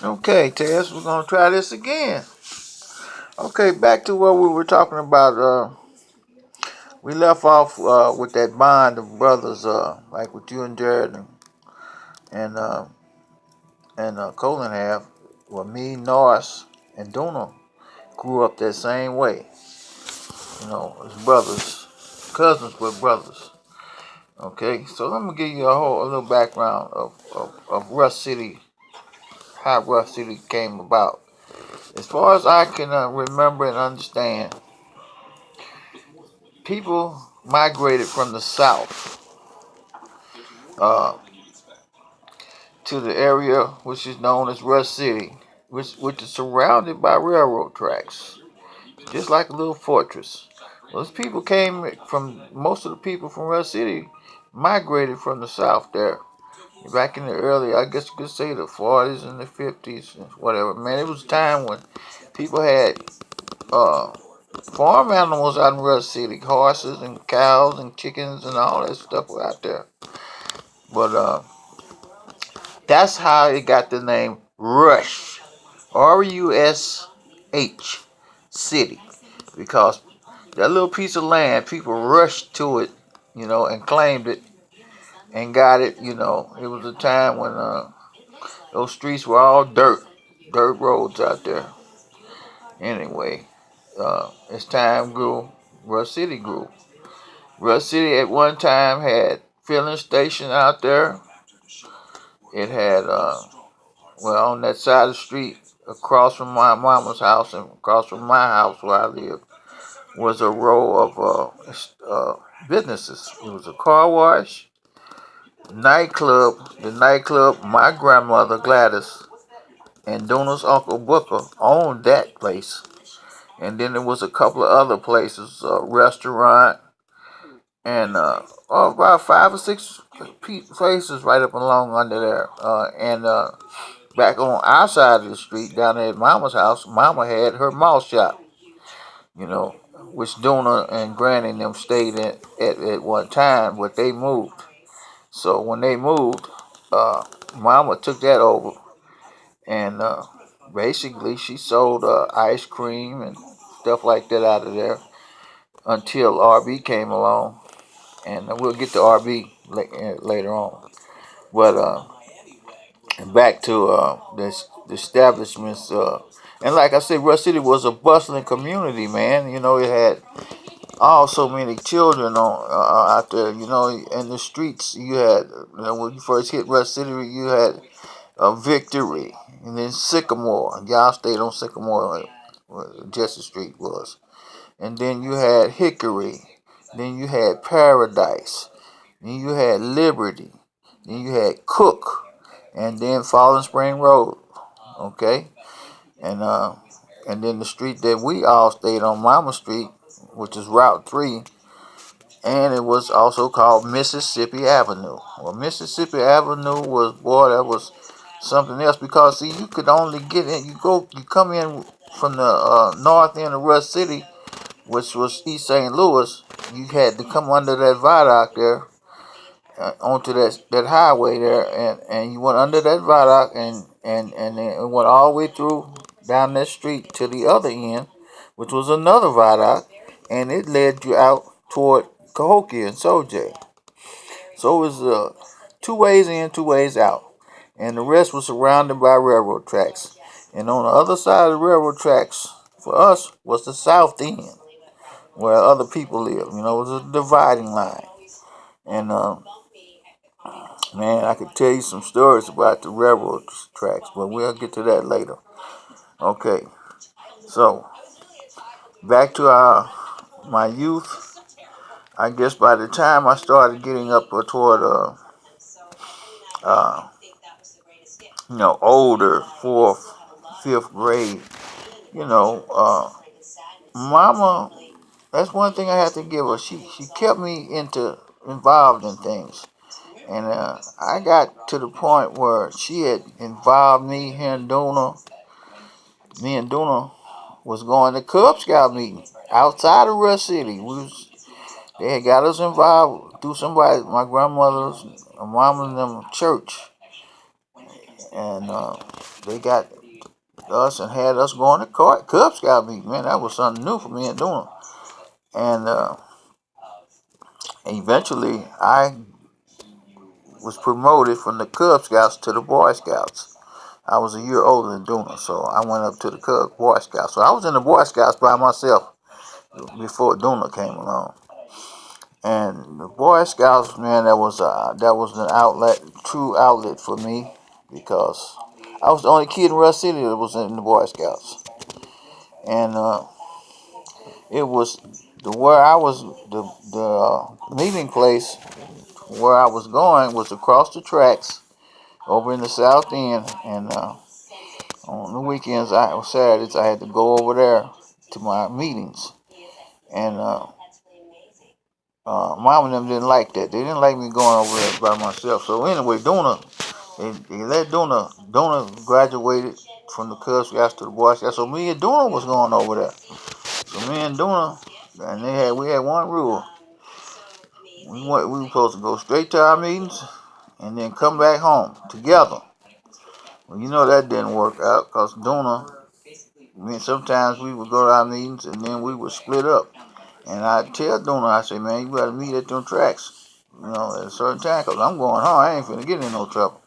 Okay, Tess, we're gonna try this again. Okay, back to what we were talking about. We left off with that bond of brothers, like with you and Jared and uh, and Colin have. Well, me, Norris, and Duna grew up that same way. As brothers, cousins but brothers. Okay, so let me give you a little background of Rust City, how Rust City came about. As far as I can remember and understand, people migrated from the south uh, to the area which is known as Rust City, which is surrounded by railroad tracks, just like a little fortress. Those people came from most of the people from Rust City migrated from the south there back in the early, I guess you could say the 40s and the 50s, whatever. Man, it was a time when people had uh, farm animals out in Rust City, horses and cows and chickens and all that stuff were out there. But that's how it got the name Rush, Rush City, because that little piece of land, people rushed to it, and claimed it and got it. It was a time when those streets were all dirt roads out there. Anyway, as time grew, Rush City grew. Rush City at one time had filling station out there. It had, on that side of the street, across from my mama's house and across from my house where I live, was a row of businesses. It was a car wash, nightclub. The nightclub, my grandmother Gladys and Duna's uncle Booker owned that place. And then there was a couple of other places, restaurant, and about 5 or 6 places right up along under there. And back on our side of the street, down there at Mama's house, Mama had her mouth shop, you know, which Duna and Granny and them stayed at one time, but they moved. So when they moved, uh, Mama took that over, and basically she sold ice cream and stuff like that out of there until RB came along, and we'll get to RB later on. But back to the establishments. And like I said, Rush City was a bustling community, man. It had so many children on out there. In the streets. You had, when you first hit Rush City, you had Victory, and then Sycamore. Y'all stayed on Sycamore, where Jesse Street was. And then you had Hickory. Then you had Paradise. Then you had Liberty. Then you had Cook, and then Fallen Spring Road. Okay, and then the street that we all stayed on, Mama Street, which is Route 3, and it was also called Mississippi Avenue. Well, Mississippi Avenue was, boy, that was something else, because see, you could only get in. You come in from the north end of Rush City, which was East St. Louis. You had to come under that viaduct there, onto that highway there, and you went under that viaduct, and then it went all the way through down that street to the other end, which was another viaduct, and it led you out toward Cahokia and Sojay. So it was 2 ways in, 2 ways out, and the rest was surrounded by railroad tracks. And on the other side of the railroad tracks for us was the south end, where other people lived. It was a dividing line. And man, I could tell you some stories about the railroad tracks, but we'll get to that later. Okay, so back to my youth. I guess by the time I started getting up toward uh, older, fourth, fifth grade, you know, uh, Mama. That's one thing I have to give her. She kept me involved in things. And I got to the point where she had involved me and Duna was going to Cub Scout meeting outside of Rush City. They had got us involved through somebody, my grandmother's, mom and them church. and they got us and had us going to Cub Scout meeting. Man, that was something new for me and Duna. And eventually, I was promoted from the Cub Scouts to the Boy Scouts. I was a year older than Duna, so I went up to the Cub Boy Scouts. So I was in the Boy Scouts by myself before Duna came along. And the Boy Scouts, man, that was an outlet, true outlet for me, because I was the only kid in Rush City that was in the Boy Scouts, and it was the where I was the meeting place where I was going was across the tracks over in the South End, and on the weekends, Saturdays, I had to go over there to my meetings, and Mom and them didn't like that. They didn't like me going over there by myself. So anyway, they let Duna graduated from the Cub Scouts to the Boy Scouts. So me and Duna was going over there. So me and Duna, and we had one rule. We were supposed to go straight to our meetings and then come back home together. Well, you know that didn't work out because Duna, I mean, sometimes we would go to our meetings and then we would split up. And I tell Duna, I say, man, you got to meet at them tracks, at a certain time, because I'm going home. I ain't finna get in no trouble.